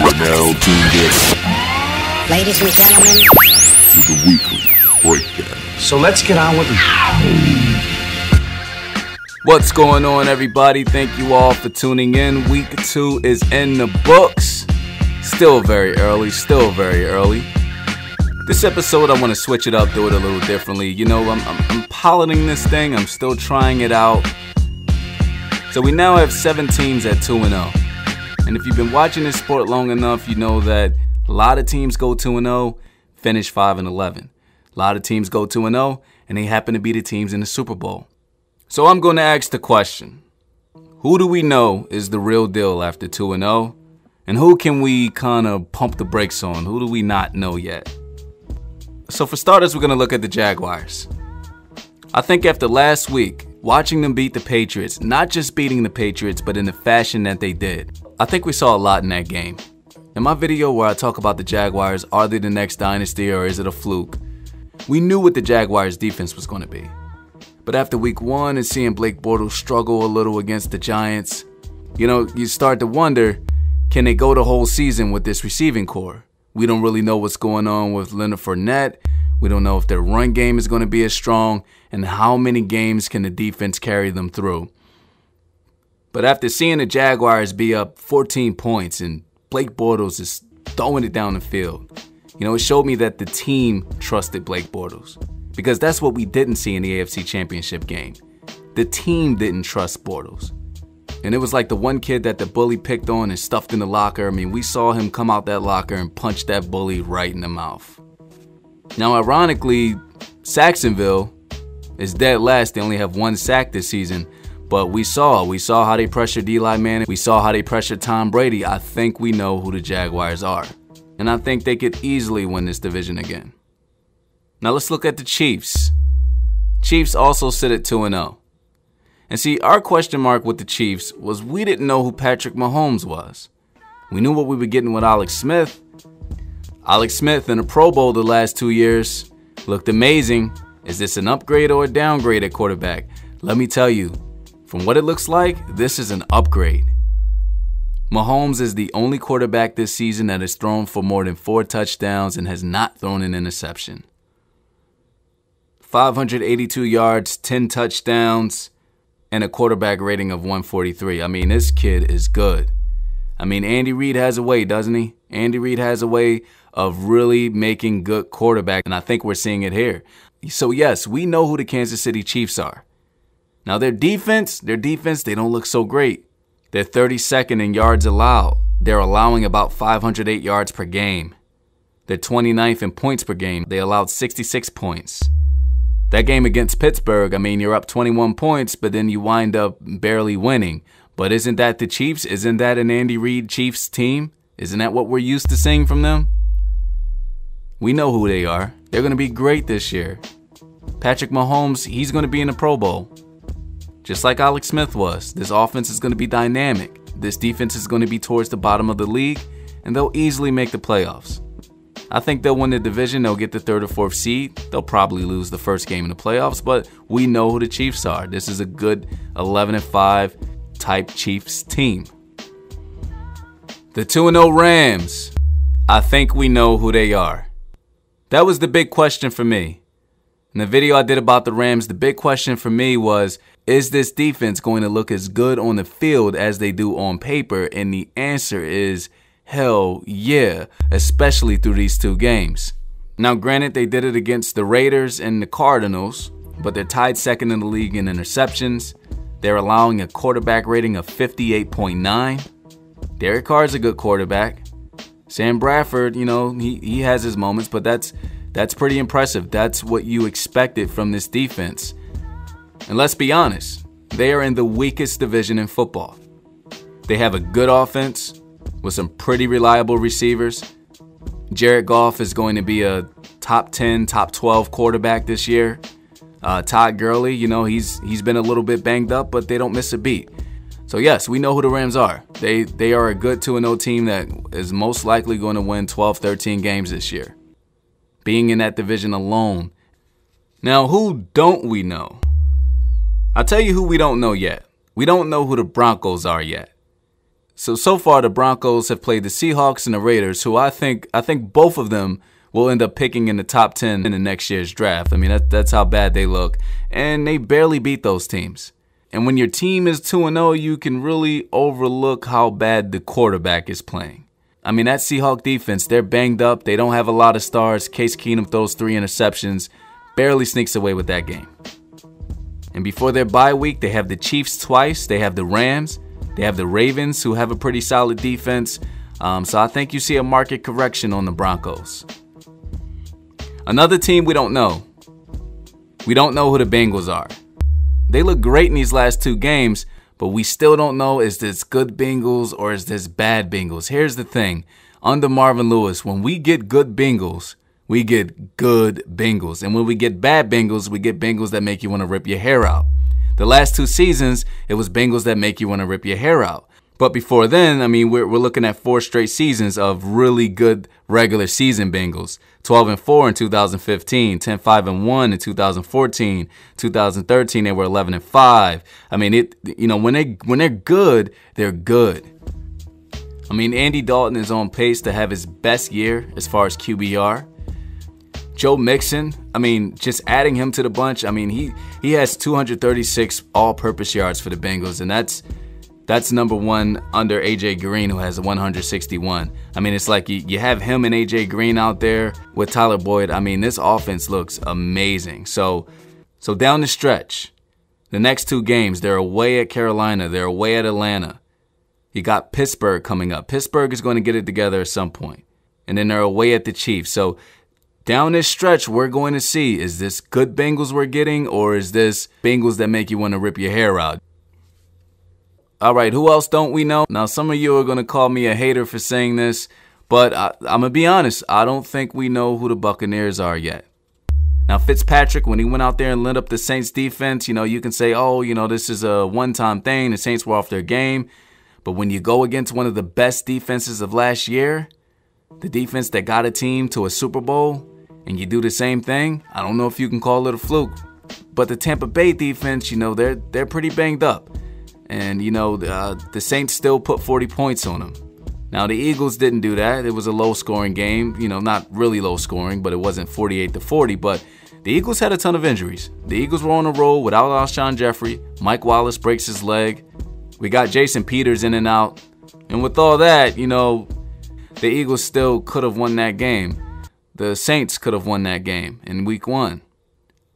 are now tuned in, ladies and gentlemen, to the weekly breakdown. So let's get on with it. What's going on, everybody? Thank you all for tuning in. Week 2 is in the books. Still very early. This episode, I want to switch it up, do it a little differently. You know, I'm piloting this thing. I'm still trying it out. So we now have 7 teams at 2-0. And if you've been watching this sport long enough, you know that a lot of teams go 2-0, finish 5-11. A lot of teams go 2-0, and they happen to be the teams in the Super Bowl. So I'm going to ask the question, who do we know is the real deal after 2-0? And who can we kind of pump the brakes on? Who do we not know yet? So for starters, we're going to look at the Jaguars. I think after last week, watching them beat the Patriots, not just beating the Patriots, but in the fashion that they did, I think we saw a lot in that game. In my video where I talk about the Jaguars, are they the next dynasty or is it a fluke? We knew what the Jaguars defense was going to be. But after week 1 and seeing Blake Bortles struggle a little against the Giants, you know, you start to wonder, can they go the whole season with this receiving core? We don't really know what's going on with Leonard Fournette. We don't know if their run game is going to be as strong and how many games can the defense carry them through. But after seeing the Jaguars be up 14 points and Blake Bortles is throwing it down the field, you know, it showed me that the team trusted Blake Bortles. Because that's what we didn't see in the AFC Championship game. The team didn't trust Bortles. And it was like the one kid that the bully picked on and stuffed in the locker. I mean, we saw him come out that locker and punch that bully right in the mouth. Now, ironically, Saxonville is dead last. They only have 1 sack this season. But we saw how they pressured Eli Manning. We saw how they pressured Tom Brady. I think we know who the Jaguars are. And I think they could easily win this division again. Now let's look at the Chiefs. Chiefs also sit at 2-0. And see, our question mark with the Chiefs was we didn't know who Patrick Mahomes was. We knew what we were getting with Alex Smith. Alex Smith in the Pro Bowl the last 2 years looked amazing. Is this an upgrade or a downgrade at quarterback? Let me tell you, from what it looks like, this is an upgrade. Mahomes is the only quarterback this season that has thrown for more than 4 touchdowns and has not thrown an interception. 582 yards, 10 touchdowns, and a quarterback rating of 143. I mean, this kid is good. I mean, Andy Reid has a way, doesn't he? Andy Reid has a way of really making good quarterback, and I think we're seeing it here. So yes, we know who the Kansas City Chiefs are. Now their defense, they don't look so great. They're 32nd in yards allowed. They're allowing about 508 yards per game. They're 29th in points per game. They allowed 66 points. That game against Pittsburgh, I mean, you're up 21 points, but then you wind up barely winning. But isn't that the Chiefs? Isn't that an Andy Reid Chiefs team? Isn't that what we're used to seeing from them? We know who they are. They're going to be great this year. Patrick Mahomes, he's going to be in the Pro Bowl. Just like Alex Smith was. This offense is going to be dynamic. This defense is going to be towards the bottom of the league, and they'll easily make the playoffs. I think they'll win the division. They'll get the 3rd or 4th seed. They'll probably lose the first game in the playoffs, but we know who the Chiefs are. This is a good 11-5 type Chiefs team. The 2-0 Rams. I think we know who they are. That was the big question for me. In the video I did about the Rams, the big question for me was, is this defense going to look as good on the field as they do on paper? And the answer is hell yeah, especially through these 2 games. Now granted, they did it against the Raiders and the Cardinals, but they're tied 2nd in the league in interceptions. They're allowing a quarterback rating of 58.9. Derek Carr's a good quarterback. Sam Bradford, you know, he has his moments, but that's pretty impressive. That's what you expected from this defense. And let's be honest, they are in the weakest division in football. They have a good offense with some pretty reliable receivers. Jared Goff is going to be a top 10, top 12 quarterback this year. Todd Gurley, you know, he's been a little bit banged up, but they don't miss a beat. So yes, we know who the Rams are. They are a good 2-0 team that is most likely going to win 12, 13 games this year. Being in that division alone. Now, who don't we know? I'll tell you who we don't know yet. We don't know who the Broncos are yet. So far the Broncos have played the Seahawks and the Raiders, who I think both of them will end up picking in the top 10 in the next year's draft. I mean, that's how bad they look. And they barely beat those teams. And when your team is 2-0, you can really overlook how bad the quarterback is playing. I mean, that Seahawks defense, they're banged up. They don't have a lot of stars. Case Keenum throws 3 interceptions, barely sneaks away with that game. And before their bye week, they have the Chiefs twice. They have the Rams. They have the Ravens, who have a pretty solid defense. So I think you see a market correction on the Broncos. Another team we don't know. We don't know who the Bengals are. They look great in these last 2 games, but we still don't know, is this good Bengals or is this bad Bengals? Here's the thing. Under Marvin Lewis, when we get good Bengals, we get good Bengals. And when we get bad Bengals, we get Bengals that make you want to rip your hair out. The last 2 seasons, it was Bengals that make you want to rip your hair out. But before then, I mean, we're looking at 4 straight seasons of really good regular season Bengals. 12-4 in 2015, 10-5-1 in 2014, 2013 they were 11-5. I mean, when they're good, they're good. I mean, Andy Dalton is on pace to have his best year as far as QBR. Joe Mixon, I mean, just adding him to the bunch, I mean, he has 236 all-purpose yards for the Bengals, and that's number 1 under A.J. Green, who has 161. I mean, it's like you have him and A.J. Green out there with Tyler Boyd. I mean, this offense looks amazing. So down the stretch, the next 2 games, they're away at Carolina. They're away at Atlanta. You got Pittsburgh coming up. Pittsburgh is going to get it together at some point. And then they're away at the Chiefs. So down this stretch, we're going to see, is this good Bengals we're getting, or is this Bengals that make you want to rip your hair out? All right, who else don't we know? Now, some of you are going to call me a hater for saying this, but I'm going to be honest. I don't think we know who the Buccaneers are yet. Now, Fitzpatrick, when he went out there and lit up the Saints defense, you can say, oh, this is a one-time thing. The Saints were off their game. But when you go against one of the best defenses of last year, the defense that got a team to a Super Bowl, and you do the same thing, I don't know if you can call it a fluke. But the Tampa Bay defense, they're pretty banged up. And, the Saints still put 40 points on them. Now, the Eagles didn't do that. It was a low-scoring game. Not really low-scoring, but it wasn't 48-40. But the Eagles had a ton of injuries. The Eagles were on a roll without Alshon Jeffrey. Mike Wallace breaks his leg. We got Jason Peters in and out. And with all that, the Eagles still could have won that game. The Saints could have won that game in week 1.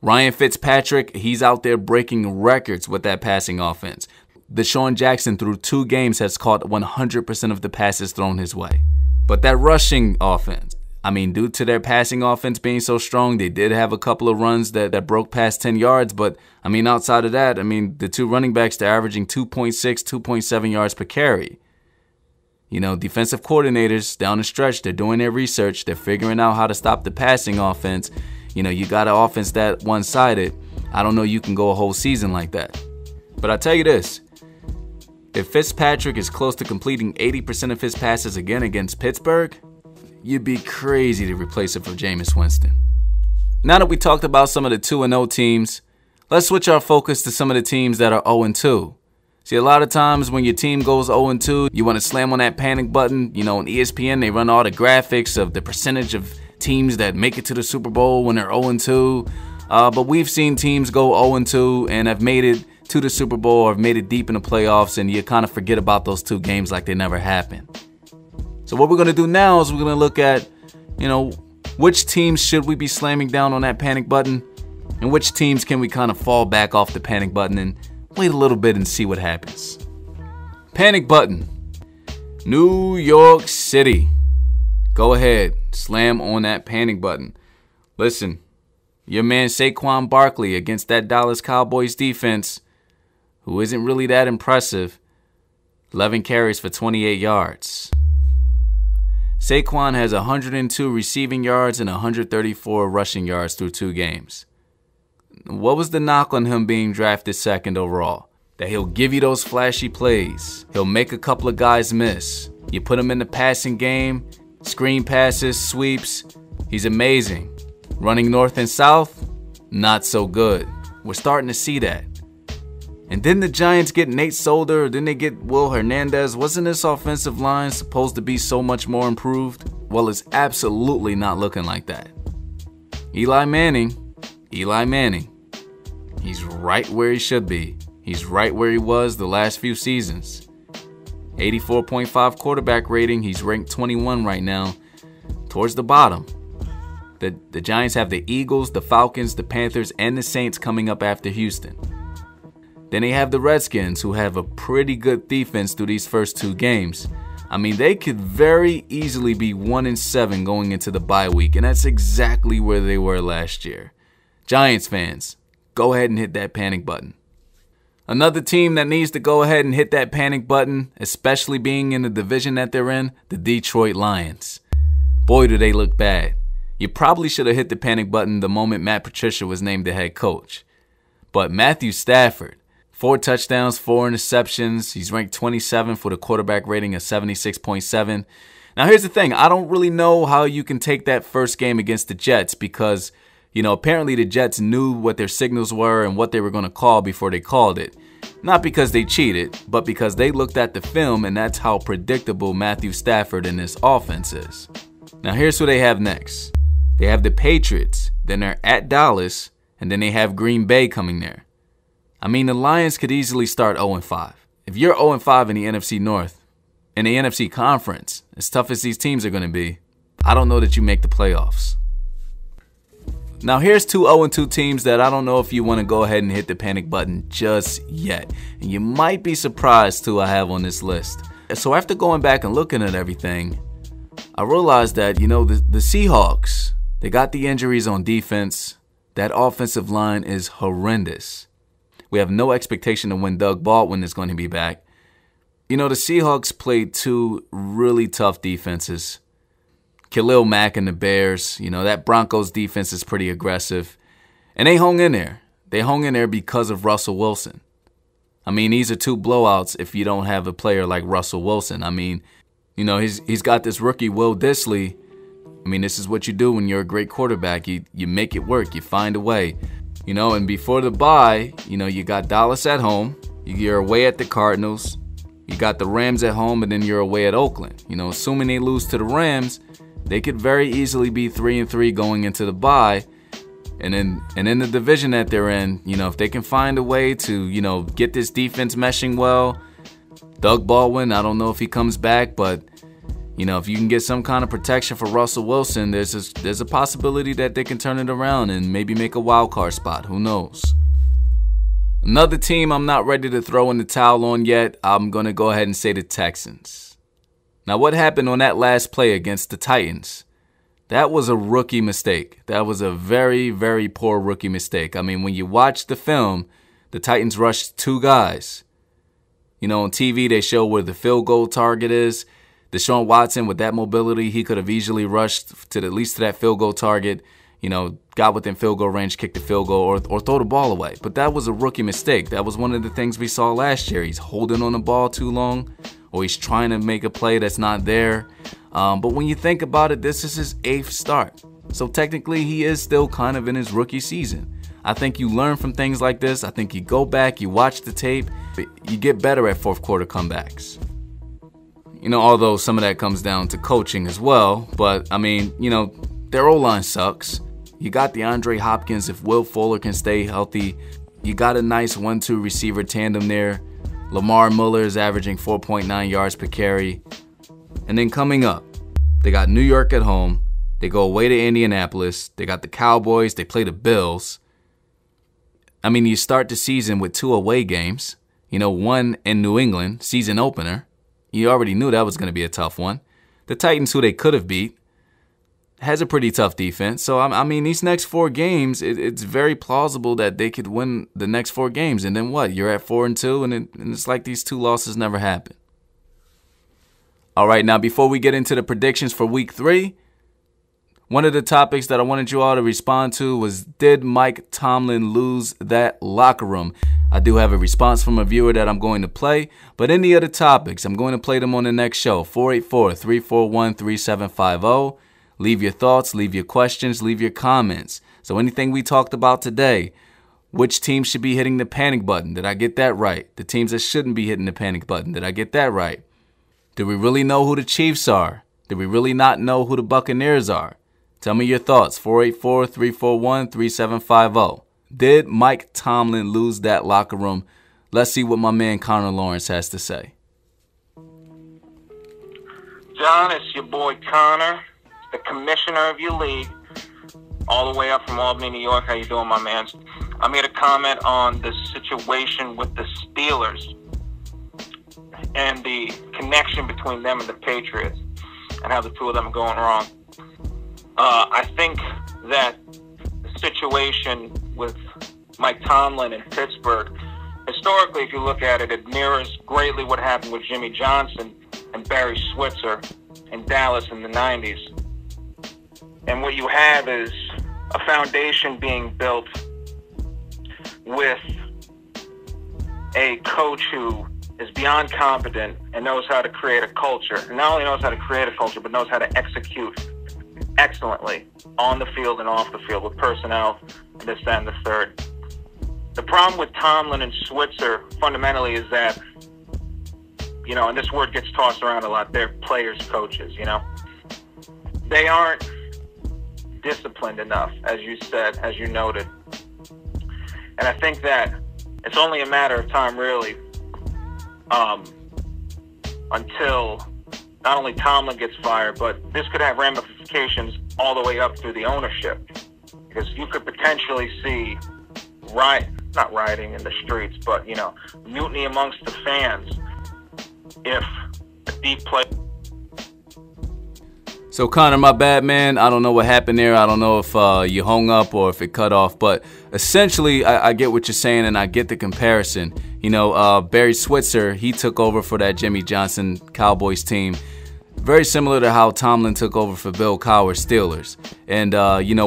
Ryan Fitzpatrick, he's out there breaking records with that passing offense. Deshaun Jackson, through 2 games, has caught 100% of the passes thrown his way. But that rushing offense, I mean, due to their passing offense being so strong, they did have a couple of runs that broke past 10 yards. But, I mean, outside of that, I mean, the 2 running backs, they're averaging 2.6, 2.7 yards per carry. Defensive coordinators down the stretch, they're doing their research. They're figuring out how to stop the passing offense. You got an offense that one-sided. I don't know you can go a whole season like that. But I tell you this. If Fitzpatrick is close to completing 80% of his passes again against Pittsburgh, you'd be crazy to replace it for Jameis Winston. Now that we talked about some of the 2-0 teams, let's switch our focus to some of the teams that are 0-2. See, a lot of times when your team goes 0-2, you want to slam on that panic button. On ESPN, they run all the graphics of the percentage of teams that make it to the Super Bowl when they're 0-2. But we've seen teams go 0-2 and have made it to the Super Bowl or have made it deep in the playoffs, and you kind of forget about those 2 games like they never happened. So what we're going to do now is we're going to look at, which teams should we be slamming down on that panic button, and which teams can we kind of fall back off the panic button and wait a little bit and see what happens. Panic button. New York City. Go ahead, slam on that panic button. Listen, your man Saquon Barkley against that Dallas Cowboys defense, who isn't really that impressive, 11 carries for 28 yards. Saquon has 102 receiving yards and 134 rushing yards through 2 games. What was the knock on him being drafted 2nd overall? That he'll give you those flashy plays. He'll make a couple of guys miss. You put him in the passing game, screen passes, sweeps. He's amazing. Running north and south, not so good. We're starting to see that. And then the Giants get Nate Solder, then they get Will Hernandez. Wasn't this offensive line supposed to be so much more improved? Well, it's absolutely not looking like that. Eli Manning, he's right where he should be. He's right where he was the last few seasons. 84.5 quarterback rating. He's ranked 21 right now, towards the bottom. The Giants have the Eagles, the Falcons, the Panthers, and the Saints coming up after Houston. Then they have the Redskins, who have a pretty good defense through these first 2 games. I mean, they could very easily be 1-7 going into the bye week, and that's exactly where they were last year. Giants fans, go ahead and hit that panic button. Another team that needs to go ahead and hit that panic button, especially being in the division that they're in, the Detroit Lions. Boy, do they look bad. You probably should have hit the panic button the moment Matt Patricia was named the head coach. But Matthew Stafford, 4 touchdowns, 4 interceptions. He's ranked 27th with a quarterback rating of 76.7. Now, here's the thing. I don't really know how you can take that first game against the Jets because, apparently the Jets knew what their signals were and what they were going to call before they called it. Not because they cheated, but because they looked at the film, and that's how predictable Matthew Stafford and this offense is. Now, here's who they have next. They have the Patriots, then they're at Dallas, and then they have Green Bay coming there. I mean, the Lions could easily start 0-5. If you're 0-5 in the NFC North, in the NFC Conference, as tough as these teams are going to be, I don't know that you make the playoffs. Now, here's 2 0-2 teams that I don't know if you want to go ahead and hit the panic button just yet. And you might be surprised who I have on this list. So after going back and looking at everything, I realized that, the Seahawks, they got the injuries on defense. That offensive line is horrendous. We have no expectation of when Doug Baldwin is going to be back. The Seahawks played 2 really tough defenses. Khalil Mack and the Bears. That Broncos defense is pretty aggressive. And they hung in there. They hung in there because of Russell Wilson. I mean, these are 2 blowouts if you don't have a player like Russell Wilson. I mean, he's got this rookie, Will Dissly. I mean, this is what you do when you're a great quarterback. You make it work. You find a way. And before the bye, you got Dallas at home. You're away at the Cardinals. You got the Rams at home, and then you're away at Oakland. Assuming they lose to the Rams, they could very easily be 3-3 going into the bye. And in the division that they're in, if they can find a way to, get this defense meshing well, Doug Baldwin, I don't know if he comes back, but if you can get some kind of protection for Russell Wilson, there's a possibility that they can turn it around and maybe make a wild card spot. Who knows? Another team I'm not ready to throw in the towel on yet, I'm going to go ahead and say the Texans. Now, what happened on that last play against the Titans? That was a rookie mistake. That was a very, very poor rookie mistake. I mean, when you watch the film, the Titans rushed 2 guys. On TV, they show where the field goal target is. Deshaun Watson, with that mobility, he could have easily rushed to at least to that field goal target, got within field goal range, kicked the field goal, or throw the ball away. But that was a rookie mistake. That was one of the things we saw last year. He's holding on the ball too long, or he's trying to make a play that's not there. But when you think about it, this is his 8th start. So technically, he is still kind of in his rookie season. I think you learn from things like this. I think you go back, you watch the tape, you get better at 4th quarter comebacks. Although some of that comes down to coaching as well. But, I mean, their O-line sucks. You got DeAndre Hopkins. If Will Fuller can stay healthy, you got a nice 1-2 receiver tandem there. Lamar Miller is averaging 4.9 yards per carry. And then coming up, they got New York at home. They go away to Indianapolis. They got the Cowboys. They play the Bills. I mean, you start the season with 2 away games. One in New England, season opener. You already knew that was going to be a tough one. The Titans, who they could have beat, has a pretty tough defense. So, I mean, these next 4 games, it's very plausible that they could win the next 4 games. And then what? You're at 4-2, and it's like these 2 losses never happened. All right, now before we get into the predictions for Week 3, one of the topics that I wanted you all to respond to was, did Mike Tomlin lose that locker room? I do have a response from a viewer that I'm going to play, but any other topics, I'm going to play them on the next show, 484-341-3750. Leave your thoughts, leave your questions, leave your comments. So anything we talked about today, Which teams should be hitting the panic button? Did I get that right? The teams that shouldn't be hitting the panic button. Did I get that right? Do we really know who the Chiefs are? Do we really not know who the Buccaneers are? Tell me your thoughts. 484-341-3750. Did Mike Tomlin lose that locker room? Let's see what my man Connor Lawrence has to say. John, it's your boy Connor, the commissioner of your league, all the way up from Albany, New York. How you doing, my man? I'm here to comment on the situation with the Steelers and the connection between them and the Patriots and how the two of them are going wrong. I think that the situation with Mike Tomlin in Pittsburgh, historically, if you look at it, it mirrors greatly what happened with Jimmy Johnson and Barry Switzer in Dallas in the 90s. And what you have is a foundation being built with a coach who is beyond competent and knows how to create a culture. And not only knows how to create a culture, but knows how to execute excellently on the field and off the field with personnel, this, that, and the third. The problem with Tomlin and Switzer fundamentally is that, and this word gets tossed around a lot, they're players coaches, They aren't disciplined enough, as you said, as you noted. And I think that it's only a matter of time, really, until not only Tomlin gets fired, but this could have ramifications all the way up through the ownership. Because you could potentially see not rioting in the streets, but, mutiny amongst the fans if a deep play. So, Connor, my bad, man. I don't know what happened there. I don't know if you hung up or if it cut off. But essentially, I get what you're saying, and I get the comparison. Barry Switzer, he took over for that Jimmy Johnson Cowboys team. Very similar to how Tomlin took over for Bill Cowher's Steelers. And,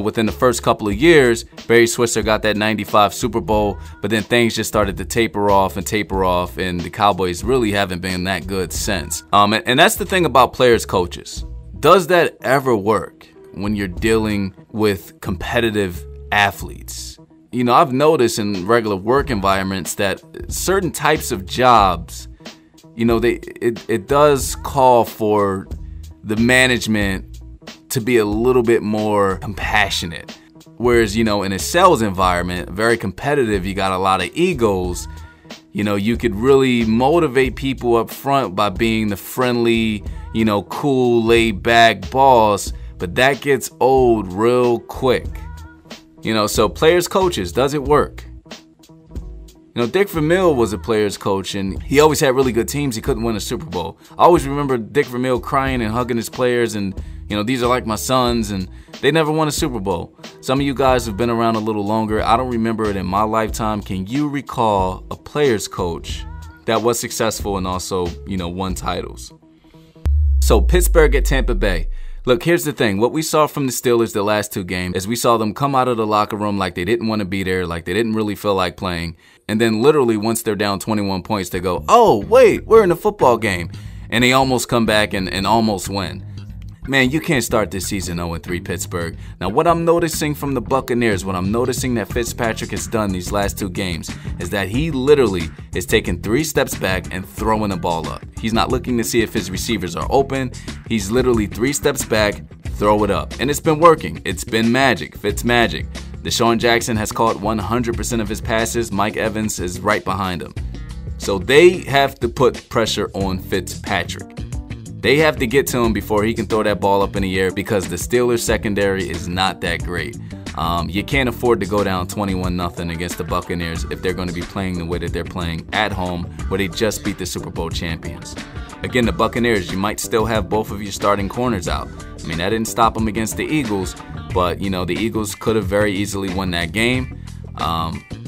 within the first couple of years, Barry Switzer got that 95 Super Bowl, but then things just started to taper off, and the Cowboys really haven't been that good since. And that's the thing about players' coaches. Does that ever work when you're dealing with competitive athletes? I've noticed in regular work environments that certain types of jobs, it does call for the management to be a little bit more compassionate. Whereas, in a sales environment, very competitive, you got a lot of egos. You could really motivate people up front by being the friendly, cool, laid-back boss, but that gets old real quick. So players, coaches, does it work? Dick Vermeil was a player's coach, and he always had really good teams. He couldn't win a Super Bowl. I always remember Dick Vermeil crying and hugging his players, and, these are like my sons, and they never won a Super Bowl. Some of you guys have been around a little longer. I don't remember it in my lifetime. Can you recall a player's coach that was successful and also, won titles? So Pittsburgh at Tampa Bay. Look, here's the thing. What we saw from the Steelers the last two games is we saw them come out of the locker room like they didn't want to be there, like they didn't really feel like playing. And then literally once they're down 21 points, they go, oh, wait, we're in a football game. And they almost come back and almost win. Man, you can't start this season 0-3 Pittsburgh. Now, what I'm noticing from the Buccaneers, what I'm noticing that Fitzpatrick has done these last two games is that he literally is taking 3 steps back and throwing the ball up. He's not looking to see if his receivers are open. He's literally 3 steps back, throw it up. And it's been working. It's been magic. Fitz magic. Deshaun Jackson has caught 100% of his passes. Mike Evans is right behind him. So they have to put pressure on Fitzpatrick. They have to get to him before he can throw that ball up in the air because the Steelers secondary is not that great. You can't afford to go down 21-0 against the Buccaneers if they're going to be playing the way that they're playing at home, where they just beat the Super Bowl champions. Again, the Buccaneers, you might still have both of your starting corners out. I mean, that didn't stop them against the Eagles, but, the Eagles could have very easily won that game.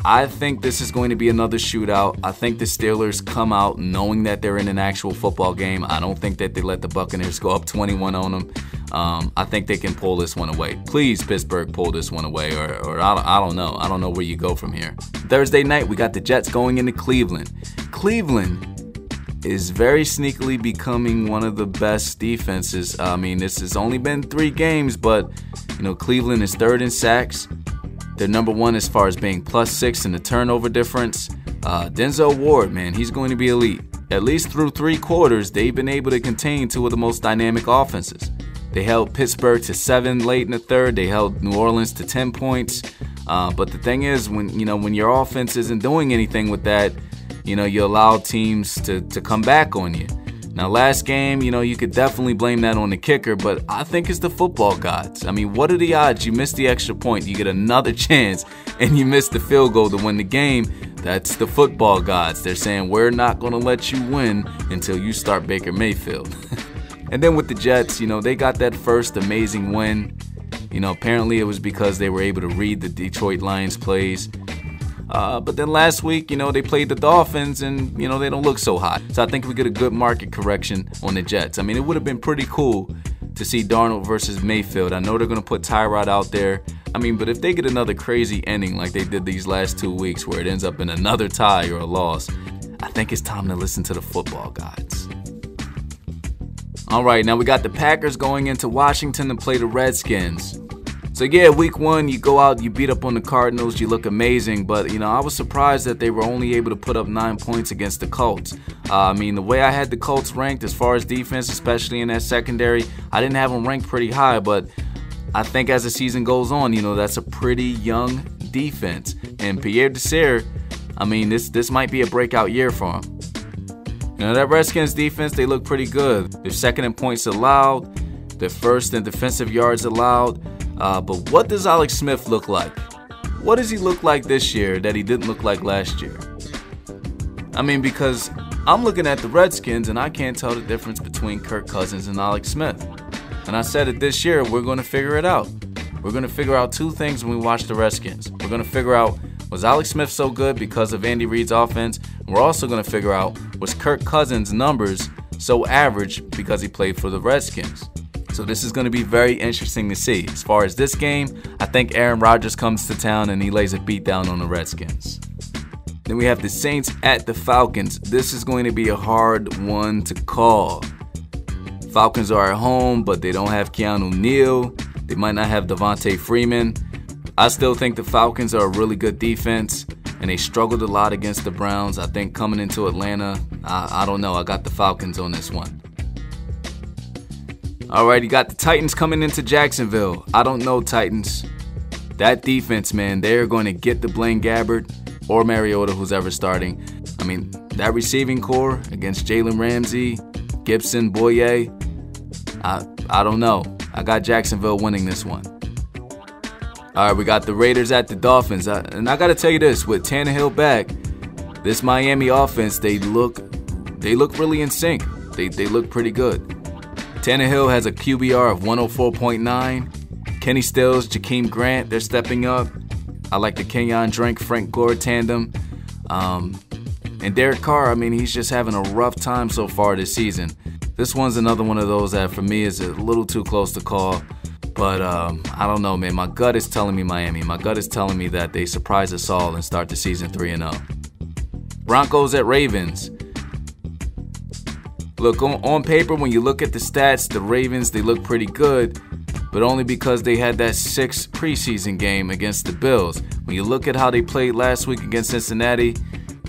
I think this is going to be another shootout. I think the Steelers come out knowing that they're in an actual football game. I don't think that they let the Buccaneers go up 21 on them. I think they can pull this one away. Please, Pittsburgh, pull this one away, or I don't know. I don't know where you go from here. Thursday night, we got the Jets going into Cleveland. Cleveland is very sneakily becoming one of the best defenses. I mean, this has only been 3 games, but, Cleveland is 3rd in sacks. They're number 1 as far as being +6 in the turnover difference. Denzel Ward, man, he's going to be elite. At least through 3 quarters, they've been able to contain 2 of the most dynamic offenses. They held Pittsburgh to 7 late in the third. They held New Orleans to 10 points. But the thing is, when your offense isn't doing anything with that, you allow teams to come back on you. Now, last game, you could definitely blame that on the kicker, but I think it's the football gods. I mean, what are the odds you miss the extra point, you get another chance, and you miss the field goal to win the game? That's the football gods. They're saying, we're not going to let you win until you start Baker Mayfield. And then with the Jets, they got that first amazing win. Apparently it was because they were able to read the Detroit Lions plays. But then last week, they played the Dolphins and, they don't look so hot. So I think we get a good market correction on the Jets. I mean, it would have been pretty cool to see Darnold versus Mayfield. I know they're going to put Tyrod out there. I mean, but if they get another crazy ending like they did these last 2 weeks where it ends up in another tie or a loss, I think it's time to listen to the football gods. All right, now we got the Packers going into Washington to play the Redskins. So yeah, week 1, you go out, you beat up on the Cardinals, you look amazing, but I was surprised that they were only able to put up 9 points against the Colts. I mean, the way I had the Colts ranked as far as defense, especially in that secondary, I didn't have them ranked pretty high, but I think as the season goes on, that's a pretty young defense. And Pierre Desir, I mean, this might be a breakout year for him. That Redskins defense, they look pretty good. They're second in points allowed, they're first in defensive yards allowed. But what does Alex Smith look like? What does he look like this year that he didn't look like last year? I mean, because I'm looking at the Redskins and I can't tell the difference between Kirk Cousins and Alex Smith. And I said it this year, we're going to figure it out. We're going to figure out 2 things when we watch the Redskins. We're going to figure out, was Alex Smith so good because of Andy Reid's offense? And we're also going to figure out, was Kirk Cousins' numbers so average because he played for the Redskins? So this is going to be very interesting to see. As far as this game, I think Aaron Rodgers comes to town and he lays a beat down on the Redskins. Then we have the Saints at the Falcons. This is going to be a hard one to call. Falcons are at home, but they don't have Keanu Neal. They might not have Devontae Freeman. I still think the Falcons are a really good defense, and they struggled a lot against the Browns. I think coming into Atlanta, I don't know. I got the Falcons on this one. All right, you got the Titans coming into Jacksonville. I don't know, Titans. That defense, man, they're going to get the Blaine Gabbert or Mariota, who's ever starting. I mean, that receiving core against Jalen Ramsey, Gibson, Boye, I don't know. I got Jacksonville winning this one. All right, we got the Raiders at the Dolphins. And I got to tell you this, with Tannehill back, this Miami offense, they look really in sync. They look pretty good. Tannehill has a QBR of 104.9. Kenny Stills, Jakeem Grant, they're stepping up. I like the Kenyon Drake, Frank Gore tandem. And Derek Carr, I mean, he's just having a rough time so far this season. This one's another one of those that for me is a little too close to call. But I don't know, man. My gut is telling me Miami. My gut is telling me that they surprise us all and start the season 3-0. Broncos at Ravens. Look, on paper, when you look at the stats, the Ravens, they look pretty good, but only because they had that 6th preseason game against the Bills. When you look at how they played last week against Cincinnati,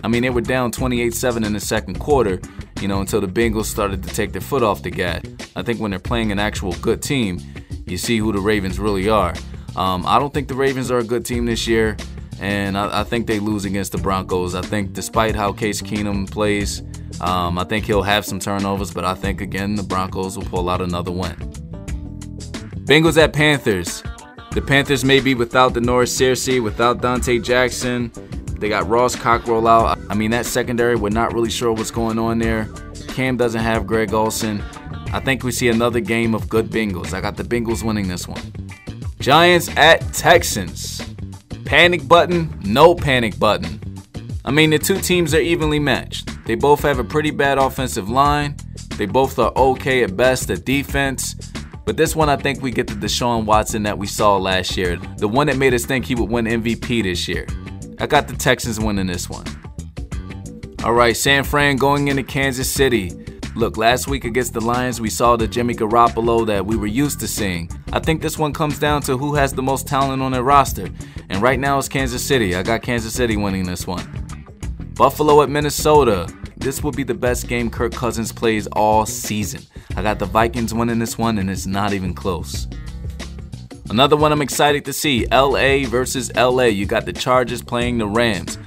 I mean, they were down 28-7 in the second quarter, until the Bengals started to take their foot off the gas. I think when they're playing an actual good team, you see who the Ravens really are. I don't think the Ravens are a good team this year, and I think they lose against the Broncos. I think despite how Case Keenum plays, I think he'll have some turnovers, but I think, again, the Broncos will pull out another win. Bengals at Panthers. The Panthers may be without the Norris Searcy, without Dante Jackson. They got Ross Cockrell out. I mean, that secondary, we're not really sure what's going on there. Cam doesn't have Greg Olsen. I think we see another game of good Bengals. I got the Bengals winning this one. Giants at Texans. Panic button, no panic button. I mean, the 2 teams are evenly matched. They both have a pretty bad offensive line. They both are okay at best at defense. But this one, I think we get the Deshaun Watson that we saw last year. The one that made us think he would win MVP this year. I got the Texans winning this one. All right, San Fran going into Kansas City. Look, last week against the Lions, we saw the Jimmy Garoppolo that we were used to seeing. I think this one comes down to who has the most talent on their roster. And right now it's Kansas City. I got Kansas City winning this one. Buffalo at Minnesota. This will be the best game Kirk Cousins plays all season. I got the Vikings winning this one, and it's not even close. Another one I'm excited to see, LA versus LA. You got the Chargers playing the Rams.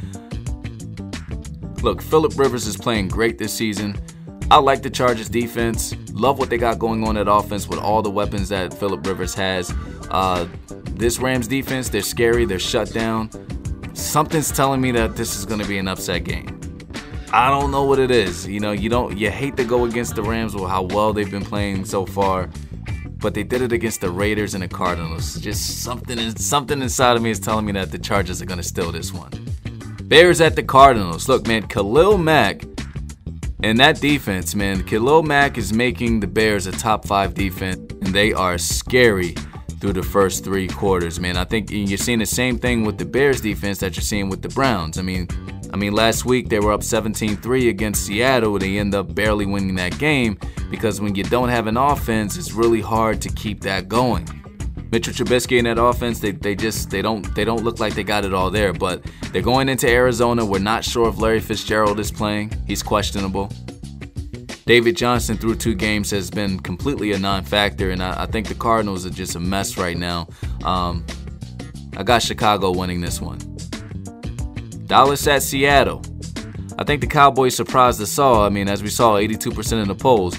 Look, Phillip Rivers is playing great this season. I like the Chargers defense. Love what they got going on at offense with all the weapons that Phillip Rivers has. This Rams defense, they're scary. They're shut down. Something's telling me that this is going to be an upset game. I don't know what it is. You hate to go against the Rams with how well they've been playing so far, but they did it against the Raiders and the Cardinals. Just something inside of me is telling me that the Chargers are going to steal this one. Bears at the Cardinals. Look, man, Khalil Mack and that defense, man. Khalil Mack is making the Bears a top 5 defense, and they are scary through the first 3 quarters, man. I think you're seeing the same thing with the Bears defense that you're seeing with the Browns. I mean, last week they were up 17-3 against Seattle. They end up barely winning that game because when you don't have an offense, it's really hard to keep that going. Mitchell Trubisky in that offense, they don't look like they got it all there. But they're going into Arizona. We're not sure if Larry Fitzgerald is playing. He's questionable. David Johnson through 2 games has been completely a non-factor, and I think the Cardinals are just a mess right now. I got Chicago winning this one. Dallas at Seattle. I think the Cowboys surprised us all. I mean, as we saw, 82% in the polls,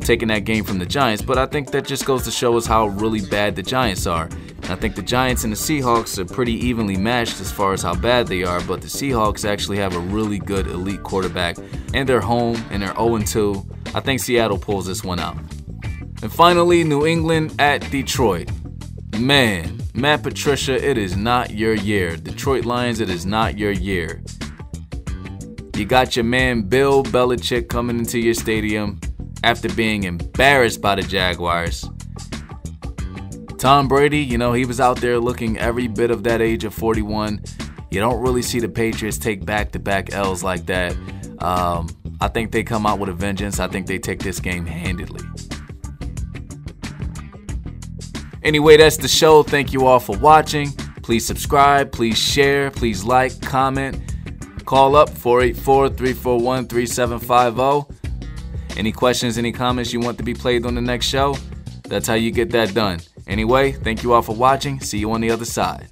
taking that game from the Giants. But I think that just goes to show us how really bad the Giants are. And I think the Giants and the Seahawks are pretty evenly matched as far as how bad they are. But the Seahawks actually have a really good elite quarterback. And they're home, and they're 0-2. I think Seattle pulls this one out. And finally, New England at Detroit. Man, Matt Patricia, it is not your year. Detroit Lions, it is not your year. You got your man Bill Belichick coming into your stadium after being embarrassed by the Jaguars. Tom Brady, he was out there looking every bit of that age of 41. You don't really see the Patriots take back-to-back L's like that. I think they come out with a vengeance. I think they take this game handedly. Anyway, that's the show. Thank you all for watching. Please subscribe. Please share. Please like, comment. Call up 484-341-3750. Any questions, any comments you want to be played on the next show? That's how you get that done. Anyway, thank you all for watching. See you on the other side.